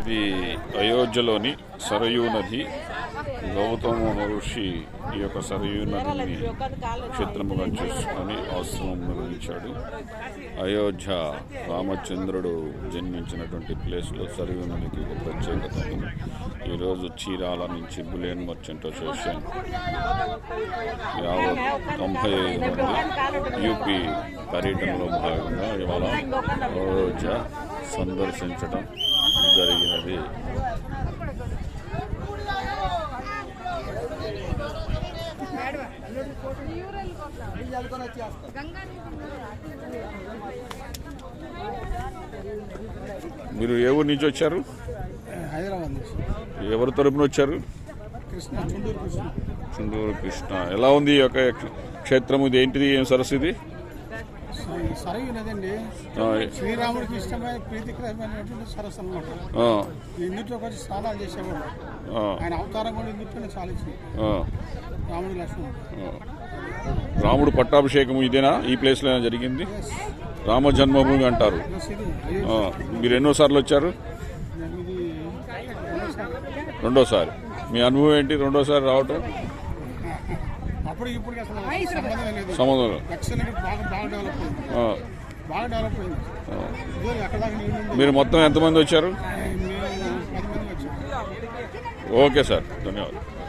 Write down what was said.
ఇది అయోధ్యలోని సరయూ నది. గౌతమ మహర్షి ఈ యొక్క సరయూ నదిని క్షేత్రముగా చేసుకొని ఆశ్రమం నిర్వహించాడు. అయోధ్య రామచంద్రుడు జన్మించినటువంటి ప్లేస్లో సరయూ నదికి ఒక ప్రత్యేకత ఉంది. ఈరోజు చీరాల నుంచి బులేన్ మర్చెంట్ అసోసియేషన్ యావత్ 95 మంది యూపీ పర్యటనలో భాగంగా ఇవాళ అయోధ్య సందర్శించడం జరిగినది. మీరు ఏ ఊరు నుంచి వచ్చారు? హైదరాబాద్ నుంచి. ఎవరి తరపున వచ్చారు? చుండూరు కృష్ణ. ఎలా ఉంది ఈ యొక్క క్షేత్రం? ఇది ఏంటిది? ఏం సరస్సు ఇది? సరయూ నదండి. శ్రీరాముడికి ఇష్టమైన ప్రీతికరమైనటువంటి సరస్సు అనమాట. ఇందులో వచ్చి స్నానాలు చేసేవాడు. ఆయన అవతారం కూడా ఇందులోనే సాధించింది. రాముడు లక్ష్మణుడు. రాముడు పట్టాభిషేకం ఇదేనా? ఈ ప్లేస్లో జరిగింది? రామ జన్మభూమి అంటారు. మీరు ఎన్నోసార్లు వచ్చారు? రెండోసారి. మీ అనుభవం ఏంటి రెండోసారి రావటం? సంబంధం మీరు మొత్తం ఎంతమంది వచ్చారు? ఓకే సార్, ధన్యవాదాలు.